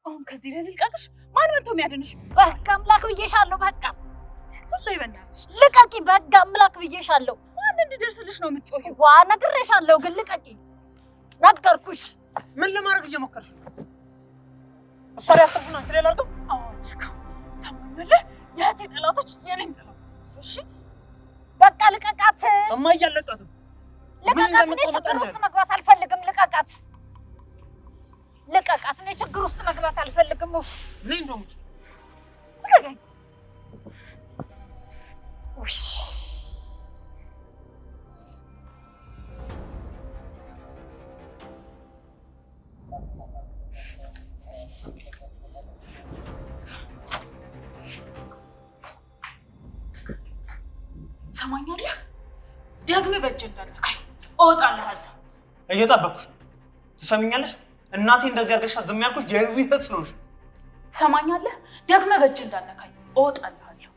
አሁን ከዚህ ላይ ልልቀቅሽ? ማን መጥቶ የሚያድንሽ? በቃ አምላክ ብዬሻለሁ። በቃ ዝም በይ በእናትሽ ልቀቂ። በቃ አምላክ ብዬሻለሁ። ማን እንድደርስልሽ ነው የምትጮሂው? ዋ ነግሬሻለሁ፣ ግን ልቀቂ። ነገርኩሽ። ምን ለማድረግ እየሞከርሽ ነው? እሷ ላይ አሰብኩና አንቺ ላይ ላድርገው? አዎ ልካ ሰማኛለህ። የእህቴ ጠላቶች የኔም ጠላቶች። እሺ በቃ ልቀቃት። እማዬ አልለቃትም። ልቀቃት። እኔ ችግር ውስጥ መግባት አልፈልግም። ልቀቃት፣ ልቀቃት። እኔ ችግር ውስጥ መግባት አልፈልግም። ነይ እንደውም ውጭ። ልቀቀኝ። ውይ ሰማኛለህ። ደግመህ በእጅ እንዳልነካኝ እወጣልሃለሁ። እየጠበኩሽ ነው። ትሰሚኛለሽ? እናቴ እንደዚህ አድርገሻት ዝም ያልኩሽ የህይወት ስለሆንሽ። ሰማኛለህ። ደግመህ በእጅ እንዳልነካኝ እወጣልሃለሁ።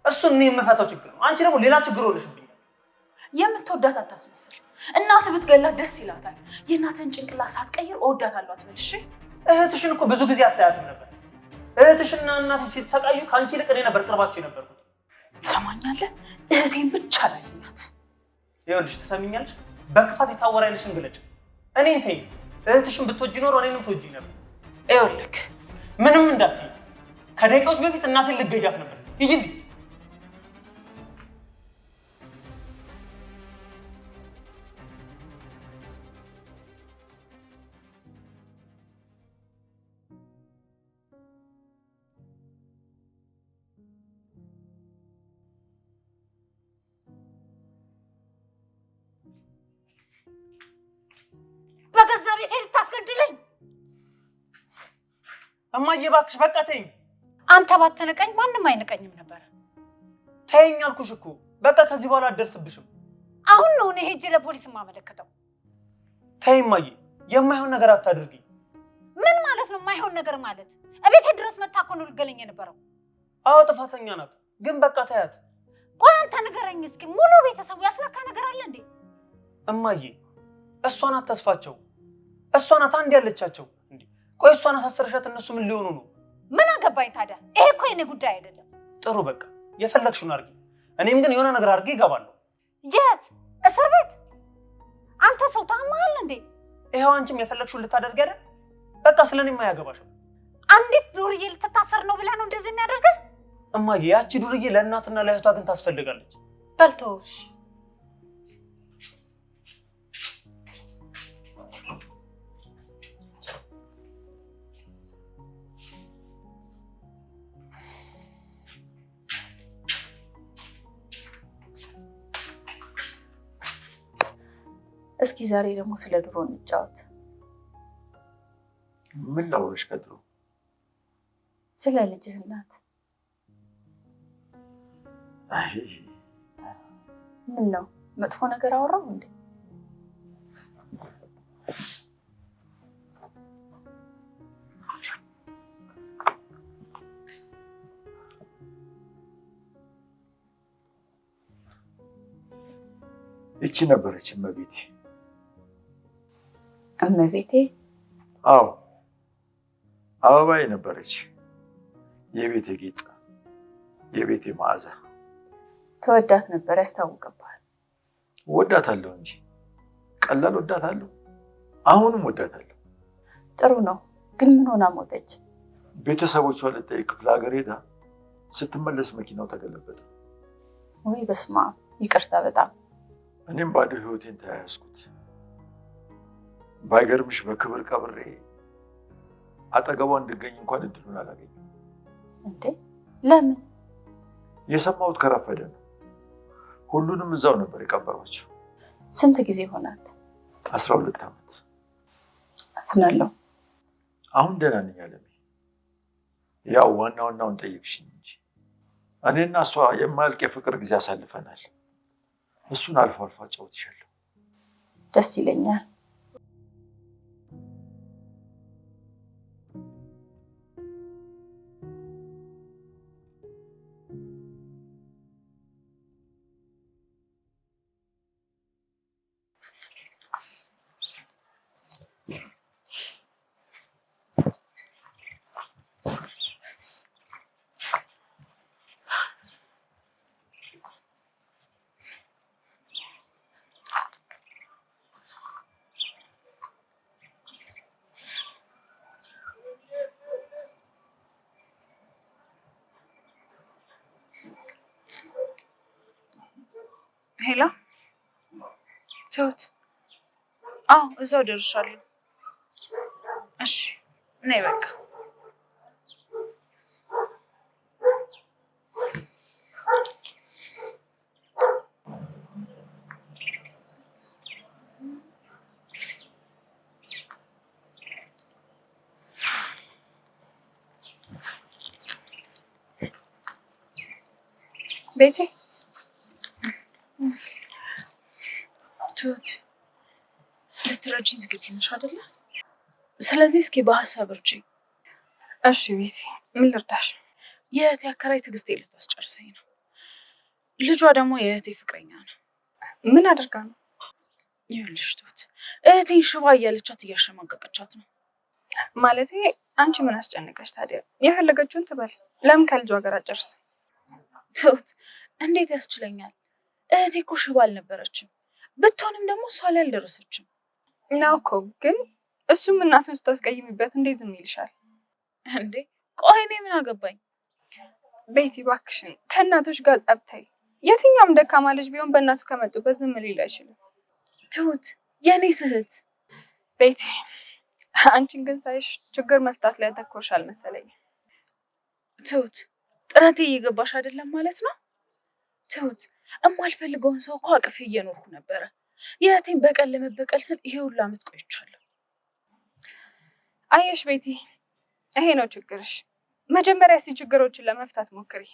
እሱን እኔ የምፈታው ችግር ነው። አንቺ ደግሞ ሌላ ችግር ሆነሽብኛል። የምትወዳት አታስመስል። እናትህ ብትገላት ደስ ይላታል። የእናትህን ጭንቅላት ሳትቀይር እወዳታለሁ አትበል። እሺ እህትሽን እኮ ብዙ ጊዜ አታያትም ነበር። እህትሽና እናትሽ ሲተቃዩ ከአንቺ ይልቅ እኔ ነበር ቅርባቸው የነበርኩት። ሰማኛለህ። እህቴን ብቻ ላግኛት። ይኸውልሽ ትሰሚኛለሽ? በክፋት የታወረ አይነሽን ግለጭ። እኔን ተይኝ። እህትሽን ብትወጂ ኖሮ እኔንም ትወጂ ነበር። ይኸውልህ ምንም እንዳትዪ። ከደቂቃዎች በፊት እናቴን ልገያት ነበር። ሂጂልኝ። በገዛ ቤቴ ልታስገድለኝ? እማዬ እባክሽ በቃ ተይኝ። አንተ ባትንቀኝ ማንም አይንቀኝም ነበር። ተይኝ አልኩሽ እኮ። በቃ ከዚህ በኋላ አትደርስብሽም። አሁን ነው እኔ ሄጄ ለፖሊስ የማመለክተው። ተይ እማዬ፣ የማይሆን ነገር አታድርጊ። ምን ማለት ነው የማይሆን ነገር ማለት? እቤቴ ድረስ መታ እኮ ነው ልትገለኝ የነበረው። አዎ ጥፋተኛ ናት፣ ግን በቃ ተያት። ቆይ አንተ ንገረኝ እስኪ፣ ሙሉ ቤተሰቡ ያስነካ ነገር አለ እንዴ? እማዬ እሷ ናት ተስፋቸው። እሷ ናት አንድ ያለቻቸው። እንዴ ቆይ እሷን አሳሰርሻት እነሱ ምን ሊሆኑ ነው? ምን አገባኝ ታዲያ? ይሄ እኮ የኔ ጉዳይ አይደለም። ጥሩ በቃ የፈለግሽውን አድርጊ። እኔም ግን የሆነ ነገር አድርጌ እገባለሁ። የት? እስር ቤት? አንተ ሰው ታማሃል እንዴ? ይሄው አንቺም የፈለግሽውን ልታደርጊ አይደል? በቃ ስለኔም አያገባሽም። አንዲት ዱርዬ ልትታሰር ነው ብለህ ነው እንደዚህ የሚያደርገህ? እማዬ ያቺ ዱርዬ ለእናትና ለእህቷ ግን ታስፈልጋለች። በልቶሽ እስኪ ዛሬ ደግሞ ስለ ድሮ እንጫወት። ምን ላውራሽ? ከድሮ ስለ ልጅህ እናት። ምን ነው መጥፎ ነገር አወራው እንዴ? እቺ ነበረች እመቤቴ። እመቤቴ? አዎ አበባዬ ነበረች። የቤቴ ጌጥ፣ የቤቴ መዓዛ። ተወዳት ነበር፣ ያስታውቅብሃል። ወዳታለሁ እንጂ ቀላል ወዳታለሁ። አሁንም ወዳታለሁ። ጥሩ ነው። ግን ምን ሆና ሞተች? ቤተሰቦቿ ልጠይቅ ክፍለ ሀገር ሄዳ ስትመለስ መኪናው ተገለበጠ። ወይ በስመ አብ። ይቅርታ በጣም። እኔም ባዶ ህይወቴን ተያያዝኩት። ባይገርምሽ በክብር ቀብሬ አጠገቧ እንድገኝ እንኳን እድሉን አላገኘም። እንዴ ለምን? የሰማሁት ከረፈደ ነው። ሁሉንም እዛው ነበር የቀበሯቸው። ስንት ጊዜ ሆናት? 12 ዓመት። አስናለሁ። አሁን ደህና ነኝ አለሜ። ያው ዋናውን ጠይቅሽኝ እንጂ እኔና እሷ የማያልቅ የፍቅር ጊዜ አሳልፈናል። እሱን አልፎ አልፎ አጫውትሻለሁ። ደስ ይለኛል። ሄሎ ትሁት። አዎ እዛው ደርሻለሁ። እሺ ነይ በቃ። ቤቴ ትሁት ልትረጂኝ ዝግጁ ነሽ አይደለ? ስለዚህ እስኪ በሀሳብ እርጂኝ። እሺ ቤቴ ምን ልርዳሽ? የእህቴ አከራይ ትዕግስቴ ልታስጨርሰኝ ነው። ልጇ ደግሞ የእህቴ ፍቅረኛ ነው። ምን አድርጋ ነው? ይኸውልሽ ትሁት እህቴን ሽባ እያለቻት እያሸማቀቀቻት ነው። ማለቴ አንቺ ምን አስጨነቀሽ ታዲያ? የፈለገችውን ትበል። ለምን ከልጇ ጋር አጨርስ? ትሁት እንዴት ያስችለኛል? እህቴ እኮ ሽባ አልነበረችም። ብትሆንም ደግሞ እሷ ላይ አልደረሰችም ነው እኮ። ግን እሱም እናቱን ስታስቀይሚበት እንዴት ዝም ይልሻል እንዴ? ቆይ እኔ ምን አገባኝ? ቤቲ እባክሽን ከእናቶች ጋር ጸብታይ። የትኛውም ደካማ ልጅ ቢሆን በእናቱ ከመጡበት ዝም ሊል አይችልም። ትሁት የኔ ስህት። ቤቲ አንቺን ግን ሳይሽ ችግር መፍታት ላይ ያተኮርሻል መሰለኝ። ትሁት ጥረቴ እየገባሽ አይደለም ማለት ነው? ትሁት እማልፈልገውን ሰው እኮ አቅፌ እየኖርኩ ነበረ። የእህቴን በቀል ለመበቀል ስል ይሄ ሁሉ ዓመት ቆይቻለሁ። አየሽ ቤቲ ይሄ ነው ችግርሽ። መጀመሪያ እስቲ ችግሮችን ለመፍታት ሞክሪ።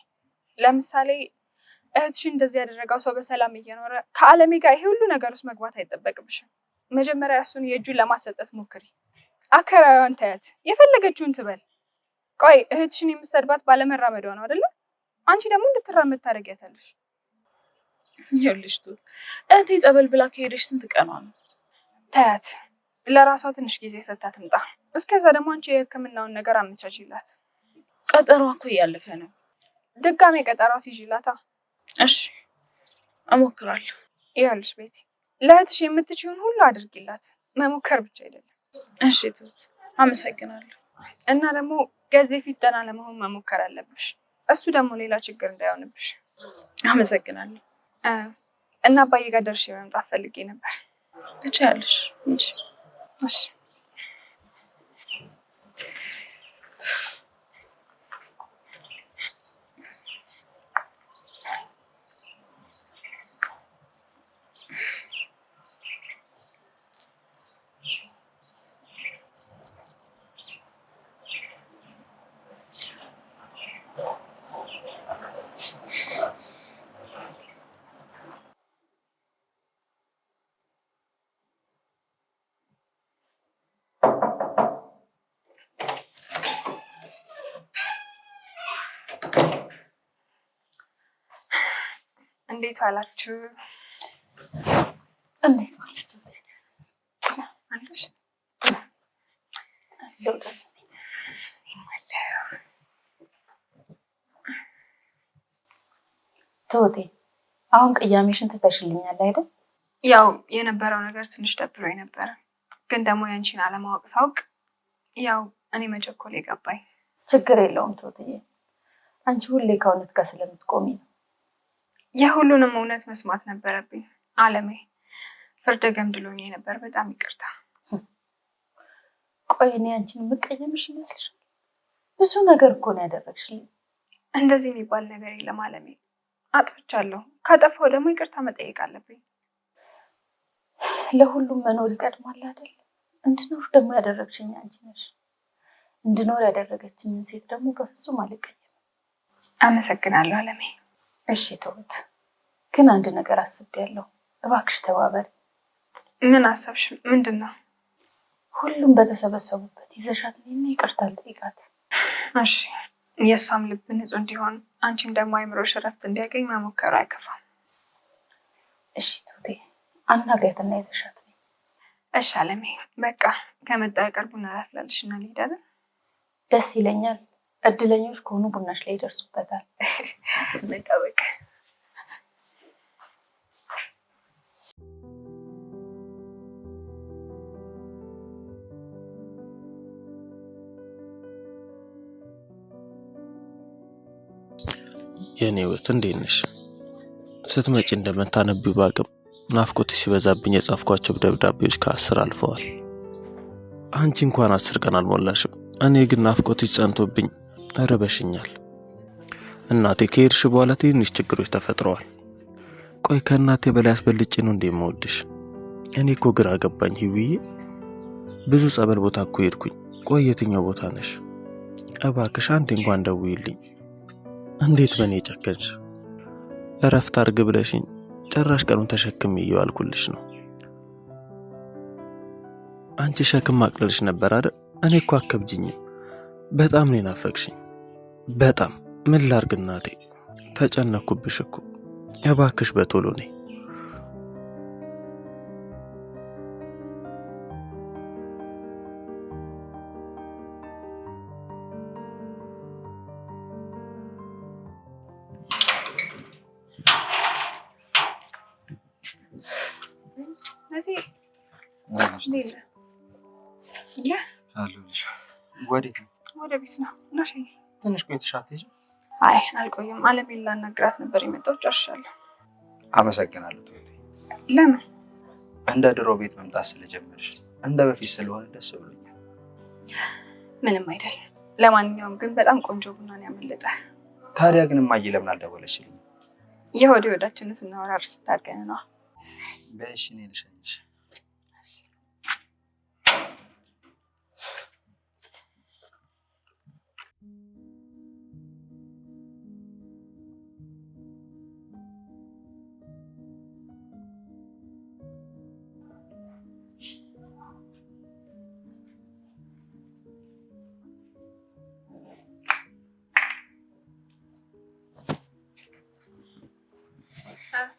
ለምሳሌ እህትሽን እንደዚህ ያደረገው ሰው በሰላም እየኖረ ከአለሜ ጋር ይሄ ሁሉ ነገር ውስጥ መግባት አይጠበቅብሽም። መጀመሪያ እሱን የእጁን ለማሰጠት ሞክሪ። አከራዋን ተያት፣ የፈለገችውን ትበል። ቆይ እህትሽን የምትሰድባት ባለመራመዷ ነው አይደለ? አንቺ ደግሞ እንድትራመድ ታደርጊያታለሽ። ይኸውልሽ ትሁት እህቴ ጸበል ብላ ከሄደሽ ስንት ቀኗ ነው? ተያት፣ ለራሷ ትንሽ ጊዜ ሰጥታ ትምጣ። እስከዛ ደግሞ አንቺ የሕክምናውን ነገር አመቻችላት። ቀጠሯ እኮ እያለፈ ነው። ድጋሜ ቀጠሯ ሲይዥላታ። እሺ እሞክራለሁ። ይኸውልሽ ቤቲ ለእህትሽ የምትችይውን ሁሉ አድርጊላት፣ መሞከር ብቻ አይደለም። እሺ ትሁት አመሰግናለሁ። እና ደግሞ ከዚህ ፊት ደህና ለመሆን መሞከር አለብሽ። እሱ ደግሞ ሌላ ችግር እንዳይሆንብሽ። አመሰግናለሁ። እና አባዬ ጋር ደርሼ መምጣት ፈልጌ ነበር። ትችያለሽ እንጂ። እሺ እንዴት ዋላችሁ? እንዴት ዋላችሁ? አለሽ ትሁቴ አሁን ቅያሜሽን ትተሽልኛል አይደል? ያው የነበረው ነገር ትንሽ ደብሮኝ ነበረ፣ ግን ደግሞ ያንቺን አለማወቅ ሳውቅ ያው እኔ መቸኮል የገባኝ። ችግር የለውም ትሁትዬ፣ አንቺ ሁሌ ከእውነት ጋር ስለምትቆሚ ነው። የሁሉንም እውነት መስማት ነበረብኝ። አለሜ ፍርደ ገምድሎኝ ነበር። በጣም ይቅርታ። ቆይ እኔ አንቺን የምቀየምሽ ይመስልሻል? ብዙ ነገር እኮ ነው ያደረግሽልኝ። እንደዚህ የሚባል ነገር የለም አለሜ። አጥፍቻለሁ። ካጠፋሁ ደግሞ ይቅርታ መጠየቅ አለብኝ። ለሁሉም መኖር ይቀድማል አይደል? እንድኖር ደግሞ ያደረግሽኝ አንቺ ነሽ። እንድኖር ያደረገችኝን ሴት ደግሞ በፍጹም አልቀየምም። አመሰግናለሁ አለሜ። እሺ ትሁት፣ ግን አንድ ነገር አስቤያለሁ። እባክሽ ተባበሪ። ምን አሰብሽ? ምንድን ነው? ሁሉም በተሰበሰቡበት ይዘሻት ነይና ይቅርታ ልጠይቃት። እሺ፣ የእሷም ልብ ንጹህ እንዲሆን አንቺም ደግሞ አይምሮሽ እረፍት እንዲያገኝ መሞከሩ አይከፋም። እሺ ትሁቴ፣ አናግሪያትና ይዘሻት ነይ። እሺ አለሜ፣ በቃ ከመጣ አይቀር ቡና ላፍላልሽ እና እንሄዳለን። ደስ ይለኛል። እድለኞች ከሆኑ ቡናሽ ላይ ይደርሱበታል። መጣበቅ የኔ ህይወት እንዴት ነሽ? ስትመጪ እንደምታነቢው ባቅም ናፍቆት ሲበዛብኝ የጻፍኳቸው ደብዳቤዎች ከ10 አልፈዋል። አንቺ እንኳን 10 ቀን አልሞላሽም። እኔ ግን ናፍቆትሽ ጸንቶብኝ ረበሽኛል። እናቴ ከሄድሽ በኋላ ትንሽ ችግሮች ተፈጥረዋል። ቆይ ከእናቴ በላይ አስበልጬ ነው እንዴ የምወድሽ? እኔ እኮ ግራ ገባኝ ህይወዬ። ብዙ ጸበል ቦታ እኮ ሄድኩኝ። ቆይ የትኛው ቦታ ነሽ? እባክሽ አንዴ እንኳን ደውይልኝ። እንዴት በኔ ጨከንሽ? እረፍት አድርግ ብለሽኝ ጭራሽ ቀኑን ተሸክም እየዋልኩልሽ ነው። አንቺ ሸክም ማቅለልሽ ነበር አይደል? እኔ እኮ አከብጅኝም። በጣም ነው ናፈቅሽኝ። በጣም ምን ላርግ እናቴ፣ ተጨነኩብሽ እኮ። እባክሽ በቶሎ ነይ። ወዴት ነው? ወደ ቤት ነው። እናሸኝ ትንሽ ቆይተሽ አትሄጂም? አይ አልቆይም። አለሜን ላናግራት ነበር የመጣሁት። ጨርሻለሁ። አመሰግናለሁ ትሁቴ። ለምን? እንደ ድሮ ቤት መምጣት ስለጀመርሽ እንደ በፊት ስለሆነ ደስ ብሎኛል። ምንም አይደል። ለማንኛውም ግን በጣም ቆንጆ ቡና ነው ያመለጠ። ታዲያ ግን እማዬ ለምን አልደወለችልኝም? የሆዴ ወዳችንን ስናወራ እርስ ታርገን ነው። በእሺ እኔ ልሸኝሽ።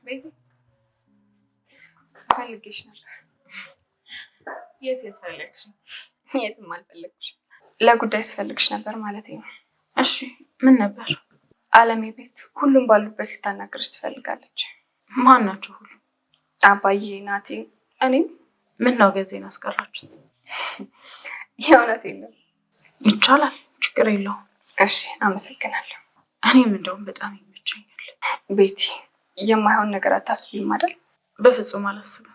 ቤቲ ፈልጌሽ ነበር። የት ፈለግሽ? የትም አልፈለግሽ። ለጉዳይ ስፈልግሽ ነበር ማለት ነው። እሺ ምን ነበር? አለሜ ቤት ሁሉም ባሉበት ልታናግርሽ ትፈልጋለች። ማን ናቸው ሁሉ? አባዬ፣ ናቲ፣ እኔም። ምን ነው ጊዜን አስቀራችሁት? የእውነቴን ነው። ይቻላል፣ ችግር የለውም። እሺ አመሰግናለሁ። እኔም እንደውም በጣም ይመቸኛል። ቤቲ የማይሆን ነገር አታስቢም አይደል? በፍጹም አላስብም።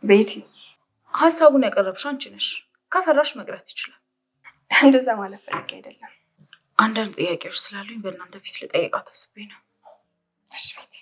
ቤቲ ሀሳቡን ያቀረብሽው አንቺ ነሽ። ከፈራሽ መቅረት ይችላል። እንደዛ ማለት ፈልጌ አይደለም። አንዳንድ ጥያቄዎች ስላሉኝ በእናንተ ፊት ልጠይቃት አስቤ ነው። እሺ ቤቲ።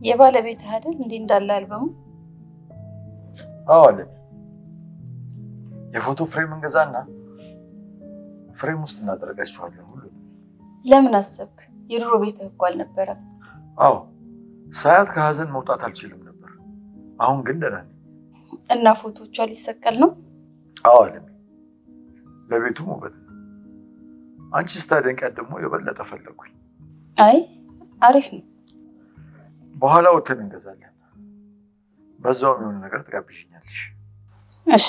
የባለቤት አይደል እንዴ እንዳለ አልበሙ? አዎ አለ። የፎቶ ፍሬም እንገዛና ፍሬም ውስጥ እናደርጋቸዋለን ሁሉ። ለምን አሰብክ? የድሮ ቤትህ እኮ አልነበረም። አዎ ሳያት ከሀዘን መውጣት አልችልም ነበር። አሁን ግን ደህና ነኝ። እና ፎቶቿ ሊሰቀል ነው? አዎ አለ። ለቤቱ ውበት ነው። አንቺ ስታደንቂያት ደግሞ የበለጠ ፈለኩኝ። አይ አሪፍ ነው። በኋላ ወተን እንገዛለን። በዛው የሆነ ነገር ትጋብዥኛለሽ። እሺ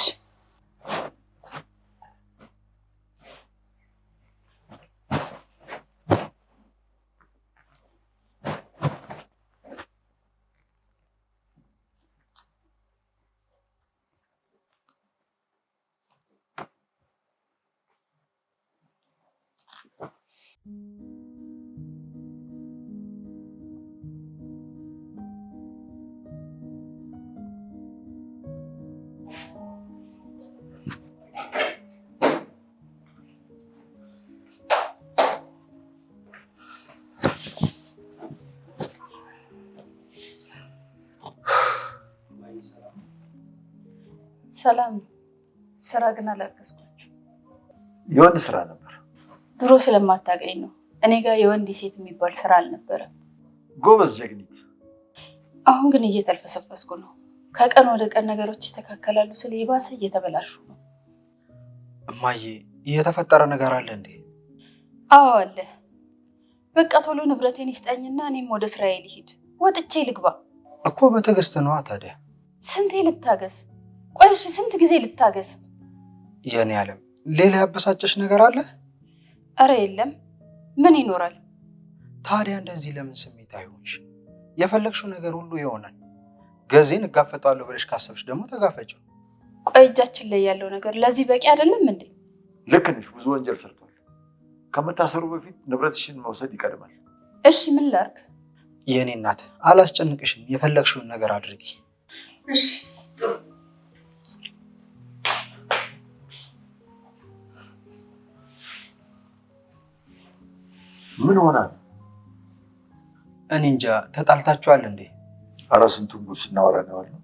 ሰላም። ስራ ግን አላገዝኳቸው። የወንድ ስራ ነበር። ድሮ ስለማታውቀኝ ነው። እኔ ጋር የወንድ ሴት የሚባል ስራ አልነበረም። ጎበዝ ጀግኒት። አሁን ግን እየተልፈሰፈስኩ ነው። ከቀን ወደ ቀን ነገሮች ይስተካከላሉ ስለ ይባሰ እየተበላሹ ነው። እማዬ የተፈጠረ ነገር አለ እንዴ? አዎ አለ። በቃ ቶሎ ንብረቴን ይስጠኝና እኔም ወደ ስራዬ ልሂድ። ወጥቼ ልግባ እኮ በትዕግስት ነዋ። ታዲያ ስንቴ ልታገስ? ቆይ እሺ ስንት ጊዜ ልታገስ? የኔ ዓለም ሌላ ያበሳጨሽ ነገር አለ? እረ የለም። ምን ይኖራል ታዲያ? እንደዚህ ለምን ስሜት አይሆንሽ? የፈለግሽው ነገር ሁሉ ይሆናል። ገዜን እጋፈጣለሁ ብለሽ ካሰብሽ ደግሞ ተጋፈጪው። ቆይ እጃችን ላይ ያለው ነገር ለዚህ በቂ አይደለም እንዴ? ልክ ነሽ። ብዙ ወንጀል ሰርቷል። ከመታሰሩ በፊት ንብረትሽን መውሰድ ይቀድማል። እሺ ምን ላድርግ? የኔ እናት አላስጨንቅሽም። የፈለግሽውን ነገር አድርጊ። እሺ ምን ሆናል? እኔ እንጃ። ተጣልታችኋል እንዴ? ኧረ ስንቱን ጉድ ስናወራ ነው ያለው።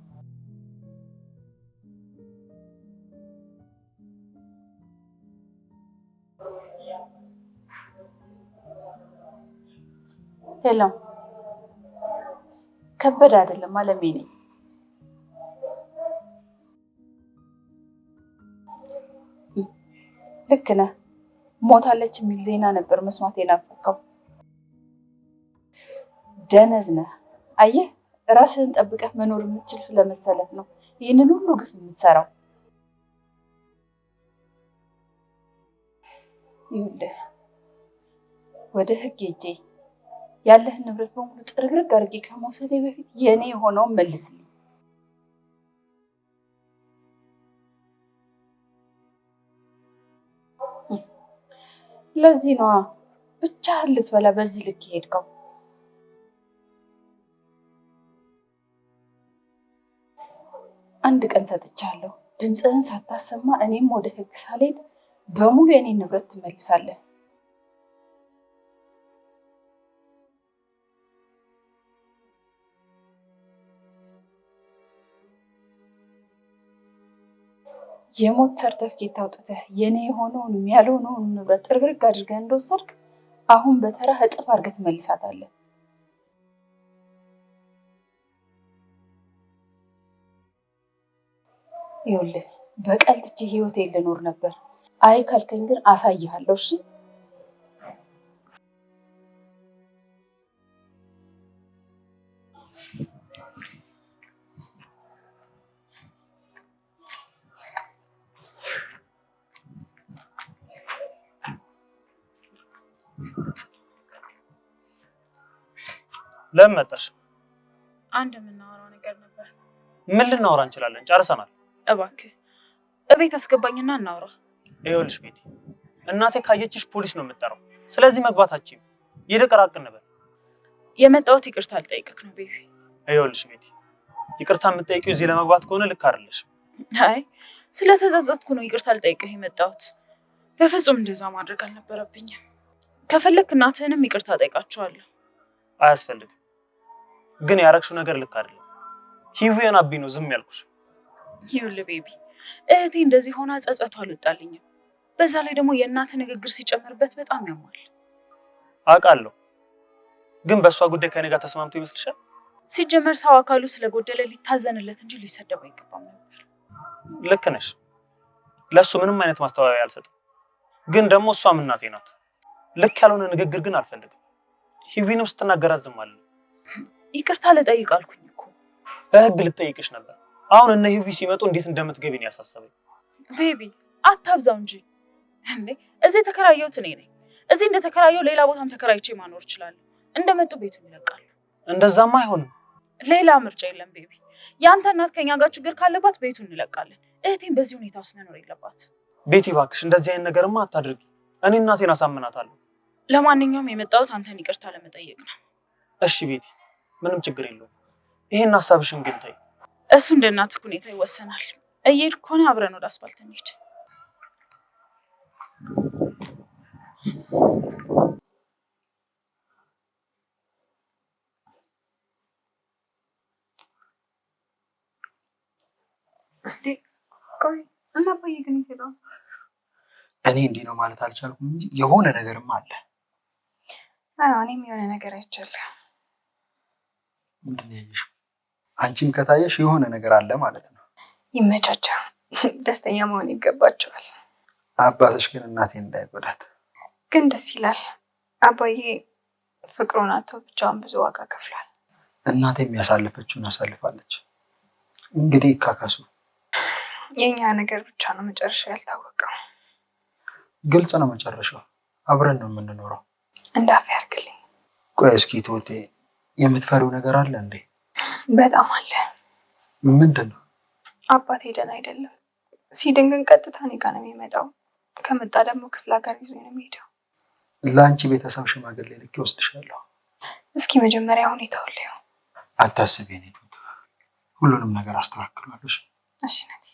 ሄሎ ከበደ አይደለም አለሜ ነኝ። ልክ ነህ። ሞታለች የሚል ዜና ነበር መስማት የናፈቀው። ደነዝ ነህ። አየህ ራስህን ጠብቀህ መኖር የምትችል ስለመሰለህ ነው ይህንን ሁሉ ግፍ የምትሰራው። ይኸውልህ ወደ ህግ ሄጄ ያለህን ንብረት በሙሉ ጥርግርግ አድርጌ ከመውሰዴ በፊት የኔ የሆነውን መልስልኝ። ለዚህ ነዋ ብቻህን ልትበላ በዚህ ልክ ሄድከው። አንድ ቀን ሰጥቻለሁ። ድምፅህን ሳታሰማ እኔም ወደ ህግ ሳልሄድ በሙሉ የኔን ንብረት ትመልሳለህ። የሞት ሰርተፍኬት አውጥተህ የኔ የሆነውን ያልሆነውን ንብረት ጥርግርግ አድርገህ እንደወሰድክ አሁን በተራ እጥፍ አድርገህ ትመልሳታለህ። ይኸውልህ በቀል ትቼ ህይወቴን ልኖር ነበር። አይ ካልከኝ ግን አሳይሃለሁ። እሺ ለምን መጣሽ? አንድ የምናወራው ነገር ነበር። ምን ልናወራ እንችላለን? ጨርሰናል። እባክህ እቤት አስገባኝና እናውራ። ይኸውልሽ ቤቲ፣ እናቴ ካየችሽ ፖሊስ ነው የምትጠራው። ስለዚህ መግባታችን ይልቅ ራቅ እንበል። የመጣሁት ይቅርታ አልጠይቅክ ነው ቤቢ። ይኸውልሽ ቤቲ፣ ይቅርታ የምትጠይቂው እዚህ ለመግባት ከሆነ ልክ አይደለሽም። አይ ስለተጸጸትኩ ነው ይቅርታ አልጠይቅህ የመጣሁት። በፍጹም እንደዛ ማድረግ አልነበረብኝም። ከፈለክ እናትህንም ይቅርታ ጠይቃቸዋለሁ። አያስፈልግም። ግን ያረግሽው ነገር ልክ አይደለም። ሂዊያን አቢ ነው ዝም ያልኩሽ። ይኸውልህ ቤቢ፣ እህቴ እንደዚህ ሆና ጸጸቱ አልወጣልኝም። በዛ ላይ ደግሞ የእናት ንግግር ሲጨመርበት በጣም ያሟል። አውቃለሁ። ግን በእሷ ጉዳይ ከኔ ጋር ተስማምቶ ይመስልሻል? ሲጀመር ሰው አካሉ ስለጎደለ ሊታዘንለት እንጂ ሊሰደብ አይገባም ነበር። ልክ ነሽ። ለሱ ምንም አይነት ማስተዋወያ አልሰጥም። ግን ደግሞ እሷም እናቴ ናት። ልክ ያልሆነ ንግግር ግን አልፈልግም። ሂዊንም ስትናገራት ዝም አለ። ይቅርታ ልጠይቅ አልኩኝ እኮ። በህግ ልጠይቅሽ ነበር። አሁን እነ ሂዊ ሲመጡ እንዴት እንደምትገቢ ነው ያሳሰበኝ። ቤቢ አታብዛው እንጂ እንዴ! እዚህ ተከራየሁት እኔ ነኝ። እዚህ እንደተከራየው ሌላ ቦታም ተከራይቼ ማኖር እችላለሁ። እንደመጡ ቤቱን ይለቃሉ። እንደዛማ አይሆንም። ሌላ ምርጫ የለም ቤቢ። ያንተ እናት ከኛ ጋር ችግር ካለባት ቤቱን እንለቃለን። እህቴን በዚህ ሁኔታ ውስጥ መኖር የለባት። ቤቲ እባክሽ እንደዚህ አይነት ነገርማ አታድርጊ። እኔ እናቴን አሳምናታለሁ። ለማንኛውም የመጣሁት አንተን ይቅርታ ለመጠየቅ ነው። እሺ ቤቲ፣ ምንም ችግር የለውም። ይሄን ሀሳብሽን ግን ተይ። እሱ እንደ እናትህ ሁኔታ ይወሰናል። እየሄድክ ከሆነ አብረን ወደ አስፋልት እንሂድ። ቆይ እና አባዬ ግን ይሄዳል። እኔ እንዲህ ነው ማለት አልቻልኩም እንጂ የሆነ ነገርም አለ። እኔም የሆነ ነገር አይቻለሁ። ምንድን ነው ያየሽው? አንቺም ከታየሽ የሆነ ነገር አለ ማለት ነው። ይመቻቸው፣ ደስተኛ መሆን ይገባቸዋል። አባትሽ ግን እናቴን እንዳይጎዳት። ግን ደስ ይላል። አባዬ ፍቅሩን አጥቶ ብቻውን ብዙ ዋጋ ከፍሏል። እናቴ የሚያሳልፈችውን አሳልፋለች። እንግዲህ ካካሱ የኛ ነገር ብቻ ነው መጨረሻ ያልታወቀው። ግልጽ ነው መጨረሻው። አብረን ነው የምንኖረው። እንዳፍ ያርግልኝ። ቆይ እስኪ ትወቴ የምትፈሪው ነገር አለ እንዴ? በጣም አለ። ምንድን ነው? አባቴ ደህና አይደለም። ሲድን ግን ቀጥታ እኔ ጋር ነው የሚመጣው። ከመጣ ደግሞ ክፍለ ሀገር ይዞ ነው የሚሄደው። ለአንቺ ቤተሰብ ሽማግሌ ልኬ ወስድሻለሁ። እስኪ መጀመሪያ ሁኔታውን ልየው። አታስቢ፣ እኔ ሁሉንም ነገር አስተካክላለሁ። እሺ ናቲ።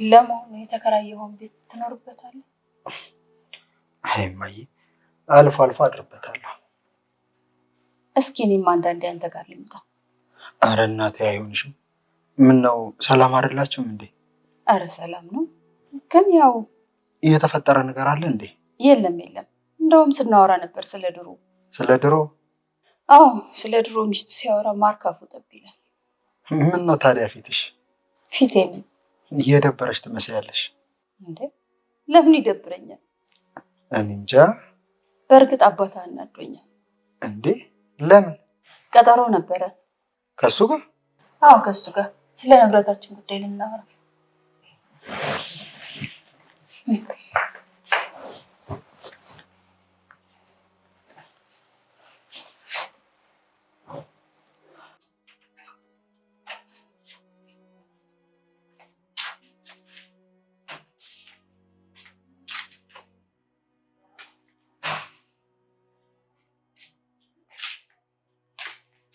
ለመሆኑ የተከራየውን ቤት ትኖርበታለህ? አይ እማዬ፣ አልፎ አልፎ አድርበታለሁ። እስኪ እኔም አንዳንዴ አንተ ጋር ልምጣ። አረ እናቴ አይሆንሽም። ምን ነው ሰላም አይደላችሁም እንዴ? አረ ሰላም ነው፣ ግን ያው እየተፈጠረ ነገር አለ እንዴ? የለም የለም። እንደውም ስናወራ ነበር ስለ ድሮ። ስለ ድሮ? አዎ ስለ ድሮ ሚስቱ ሲያወራ ማርካፉ ጠብ ይላል። ምን ነው ታዲያ ፊትሽ? ፊቴ ምን እየደበረሽ ትመስያለሽ። እንዴ ለምን ይደብረኛል? እኔ እንጃ። በእርግጥ አባታ አናዶኛል። እንዴ ለምን? ቀጠሮ ነበረ። ከሱ ጋር? አዎ ከሱ ጋር ስለ ንብረታችን ጉዳይ ልናወራ።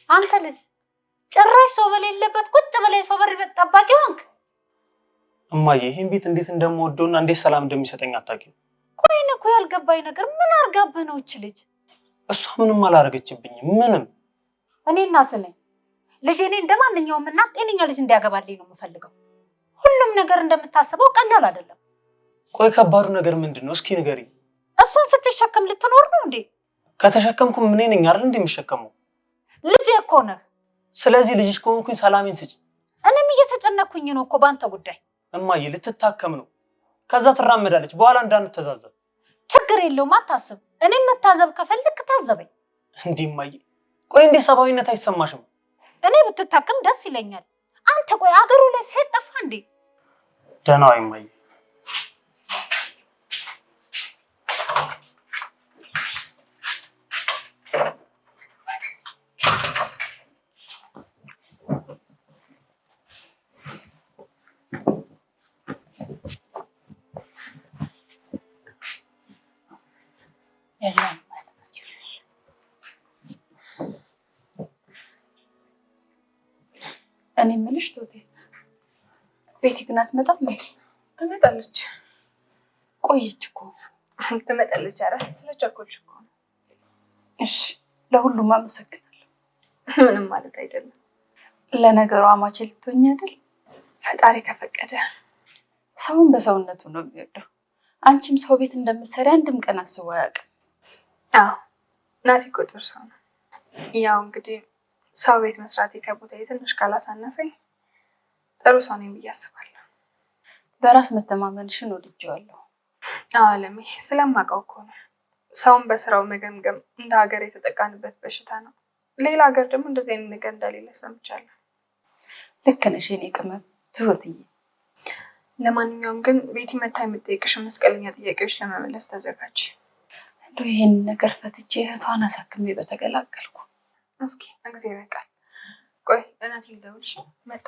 አንተ ልጅ ጭራሽ ሰው በሌለበት ቁጭ በላይ ሰው በር ጠባቂ ሆንክ። እማዬ ይሄን ቤት እንዴት እንደምወደውና እንዴት ሰላም እንደሚሰጠኝ አታውቂም። ቆይ እኮ ያልገባኝ ነገር ምን አርጋብህ ነው እች ልጅ? እሷ ምንም አላደረገችብኝም። ምንም። እኔ እናት ነኝ። ልጄ እኔ እንደማንኛውም እናት ጤነኛ ልጅ እንዲያገባልኝ ነው የምፈልገው። ሁሉም ነገር እንደምታስበው ቀላል አይደለም። ቆይ ከባዱ ነገር ምንድነው? እስኪ ንገሪኝ። እሱን ስትሸከም ልትኖር ነው እንዴ? ከተሸከምኩም ምን ነኝ አይደል እንደምሸከመው? ልጄ እኮ ነህ። ስለዚህ ልጅሽ ከሆንኩኝ ሰላሜን ስጭ። እኔም እየተጨነኩኝ ነው እኮ ባንተ ጉዳይ። እማዬ ልትታከም ነው፣ ከዛ ትራመዳለች። በኋላ እንዳንተዛዘብ። ችግር የለውም አታስብ። እኔም መታዘብ ከፈልክ ታዘበኝ። እንዴ እማዬ፣ ቆይ እንዴ ሰብአዊነት አይሰማሽም? እኔ ብትታከም ደስ ይለኛል። አንተ ቆይ አገሩ ላይ ሴት ጠፋ እንዴ? ደህና ዋይ እማዬ። እኔ የምልሽ ቶቴ ቤቲ ግን አትመጣም? ትመጣለች። ቆየች እኮ። ትመጣለች። ኧረ ስለቸኮልሽ እኮ ነው። እሺ ለሁሉም አመሰግናለሁ። ምንም ማለት አይደለም። ለነገሩ አማቼ ልትሆኝ አይደል? ፈጣሪ ከፈቀደ። ሰውን በሰውነቱ ነው የሚወደው። አንቺም ሰው ቤት እንደምትሰሪ አንድም ቀን አስቦ አያውቅም። አዎ ናቲ እኮ ጥሩ ሰው ነው። ያው እንግዲህ ሰው ቤት መስራት ከቦታዬ ትንሽ ካላሳነሰኝ ጥሩ ሰው ነኝ ብዬ አስባለሁ። በራስ መተማመንሽን ወድጄዋለሁ። አለሜ ስለማውቀው እኮ ነው። ሰውን በስራው መገምገም እንደ ሀገር የተጠቃንበት በሽታ ነው። ሌላ ሀገር ደግሞ እንደዚህ አይነት ነገር እንደሌለ ሰምቻለሁ። ልክ ነሽ የኔ ቅመም ትሁትዬ። ለማንኛውም ግን ቤቲ መታ የምትጠይቅሽን መስቀለኛ ጥያቄዎች ለመመለስ ተዘጋጅ። እንደው ይሄን ነገር ፈትቼ እህቷን አሳክሜ በተገላገልኩ። እስኪ እግዚአብሔር ያውቃል። ቆይ እናቴ ልደውልሽ። መጣ።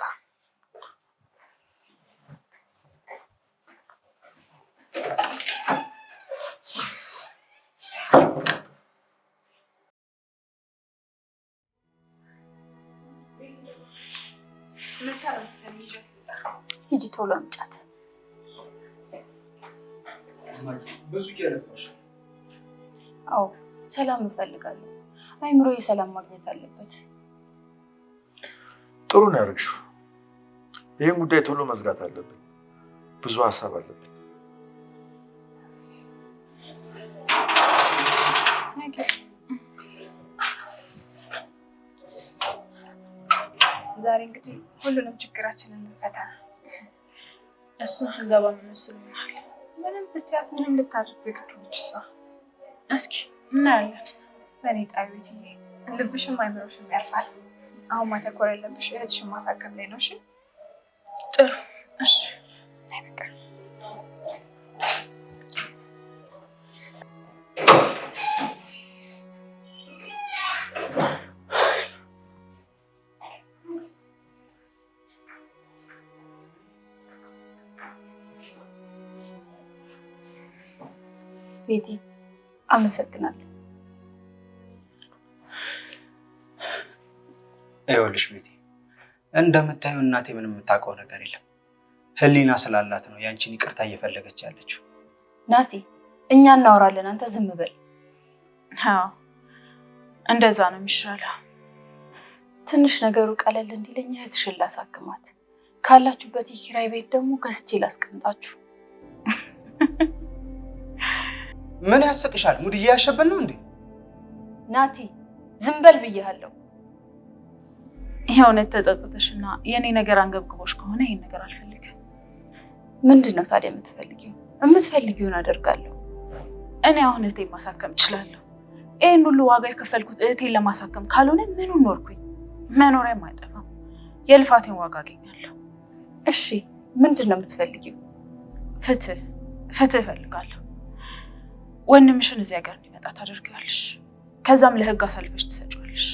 ሂጂ ቶሎ አምጫት። ብዙ እየለፋሽ። አዎ ሰላም እፈልጋለሁ። አይምሮዬ ሰላም ማግኘት አለበት። ጥሩ ነው ያደረግሽው። ይህን ጉዳይ ቶሎ መዝጋት አለብን። ብዙ ሀሳብ አለብን። ዛሬ እንግዲህ ሁሉንም ችግራችንን እንፈታ። እሱን ስንገባ የምንወስን ይሆናል። ምንም ብትያት ምንም ልታደርግ ዝግጁ ነች እሷ። እስኪ እናያለን። በእኔ ጣቢትዬ ልብሽም አይምሮሽም ያርፋል። አሁን ማተኮር ያለብሽ እህትሽን ማሳከም ላይ ነው። እሺ ጥሩ። እሺ በቃ ቤቲ አመሰግናለሁ። ይኸውልሽ ቤቲ፣ እንደምታዩ እናቴ ምንም የምታውቀው ነገር የለም። ህሊና ስላላት ነው ያንቺን ይቅርታ እየፈለገች ያለችው። ናቲ እኛ እናወራለን፣ አንተ ዝም በል። አዎ እንደዛ ነው የሚሻለው። ትንሽ ነገሩ ቀለል እንዲለኝ እህትሽን ላሳክማት፣ ካላችሁበት የኪራይ ቤት ደግሞ ገዝቼ ላስቀምጣችሁ። ምን ያስቅሻል? ሙድ እያያሸብን ነው እንዴ? ናቲ ዝም በል ብያለሁ። የእውነት ተጸጽተሽና የኔ ነገር አንገብግቦሽ ከሆነ ይሄን ነገር አልፈልግም። ምንድን ነው ታዲያ የምትፈልጊው? የምትፈልጊውን አደርጋለሁ። እኔ አሁን እህቴን ማሳከም እችላለሁ። ይሄን ሁሉ ዋጋ የከፈልኩት እህቴን ለማሳከም ካልሆነ ምኑን ኖርኩኝ? መኖሪያም አይጠፋም። የልፋቴን ዋጋ አገኛለሁ። እሺ ምንድን ነው የምትፈልጊው? ፍትህ እፈልጋለሁ። ወንድምሽን እዚህ ሀገር እንዲመጣ ታደርጊዋለሽ። ከዛም ለህግ አሳልፈሽ ትሰጪዋለሽ።